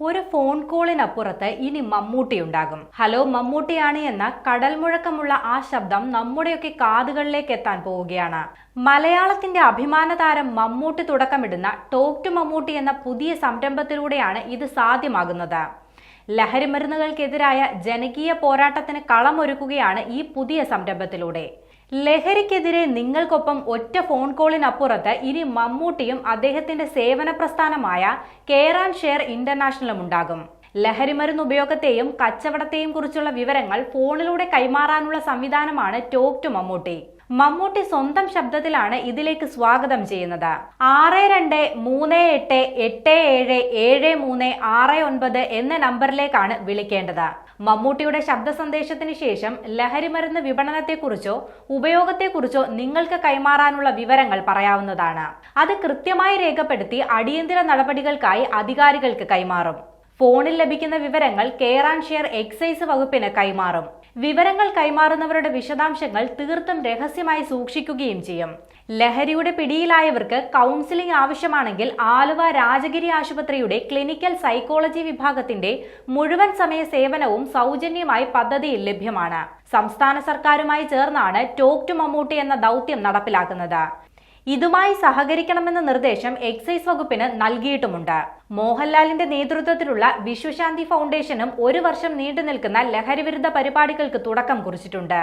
ഒരു ഫോൺ കോളിനപ്പുറത്ത് ഇനി മമ്മൂട്ടി ഉണ്ടാകും. ഹലോ മമ്മൂട്ടിയാണ് എന്ന കടൽ മുഴക്കമുള്ള ആ ശബ്ദം നമ്മുടെയൊക്കെ കാതുകളിലേക്ക് എത്താൻ പോവുകയാണ്. മലയാളത്തിന്റെ അഭിമാന താരം മമ്മൂട്ടി തുടക്കമിടുന്ന ടോക്ക് ടു മമ്മൂട്ടി എന്ന പുതിയ സംരംഭത്തിലൂടെയാണ് ഇത് സാധ്യമാകുന്നത്. ലഹരിമരുന്നുകൾക്കെതിരായ ജനകീയ പോരാട്ടത്തിന് കളമൊരുക്കുകയാണ് ഈ പുതിയ സംരംഭത്തിലൂടെ. ലഹരിക്കെതിരെ നിങ്ങൾക്കൊപ്പം ഒറ്റ ഫോൺ കോളിനപ്പുറത്ത് ഇനി മമ്മൂട്ടിയും അദ്ദേഹത്തിന്റെ സേവന പ്രസ്ഥാനമായ കെയർ ആൻഡ് ഷെയർ ഇന്റർനാഷണലും ഉണ്ടാകും. ലഹരിമരുന്ന് ഉപയോഗത്തെയും കച്ചവടത്തെയും കുറിച്ചുള്ള വിവരങ്ങൾ ഫോണിലൂടെ കൈമാറാനുള്ള സംവിധാനമാണ് ടോക്ക് ടു മമ്മൂട്ടി. മമ്മൂട്ടി സ്വന്തം ശബ്ദത്തിലാണ് ഇതിലേക്ക് സ്വാഗതം ചെയ്യുന്നത്. 6238877369 എന്ന നമ്പറിലേക്കാണ് വിളിക്കേണ്ടത്. മമ്മൂട്ടിയുടെ ശബ്ദ സന്ദേശത്തിന് ശേഷം ലഹരിമരുന്ന് വിപണനത്തെക്കുറിച്ചോ ഉപയോഗത്തെക്കുറിച്ചോ നിങ്ങൾക്ക് കൈമാറാനുള്ള വിവരങ്ങൾ പറയാവുന്നതാണ്. അത് കൃത്യമായി രേഖപ്പെടുത്തി അടിയന്തര നടപടികൾക്കായി അധികാരികൾക്ക് കൈമാറും. ഫോണിൽ ലഭിക്കുന്ന വിവരങ്ങൾ കെയർ ആൻഡ് ഷെയർ എക്സൈസ് വകുപ്പിന് കൈമാറും. വിവരങ്ങൾ കൈമാറുന്നവരുടെ വിശദാംശങ്ങൾ തീർത്തും രഹസ്യമായി സൂക്ഷിക്കുകയും ചെയ്യും. ലഹരിയുടെ പിടിയിലായവർക്ക് കൗൺസിലിംഗ് ആവശ്യമാണെങ്കിൽ ആലുവ രാജഗിരി ആശുപത്രിയുടെ ക്ലിനിക്കൽ സൈക്കോളജി വിഭാഗത്തിന്റെ മുഴുവൻ സമയ സേവനവും സൗജന്യമായി പദ്ധതിയിൽ ലഭ്യമാണ്. സംസ്ഥാന സർക്കാരുമായി ചേർന്നാണ് ടോക്ക് ടു മമ്മൂട്ടി എന്ന ദൗത്യം നടപ്പിലാക്കുന്നത്. ഇതുമായി സഹകരിക്കണമെന്ന നിർദ്ദേശം എക്സൈസ് വകുപ്പിന് നൽകിയിട്ടുമുണ്ട്. മോഹൻലാലിന്റെ നേതൃത്വത്തിലുള്ള വിശ്വശാന്തി ഫൗണ്ടേഷനും 1 വർഷം നീണ്ടുനിൽക്കുന്ന ലഹരിവിരുദ്ധ പരിപാടികൾക്ക് തുടക്കം കുറിച്ചിട്ടുണ്ട്.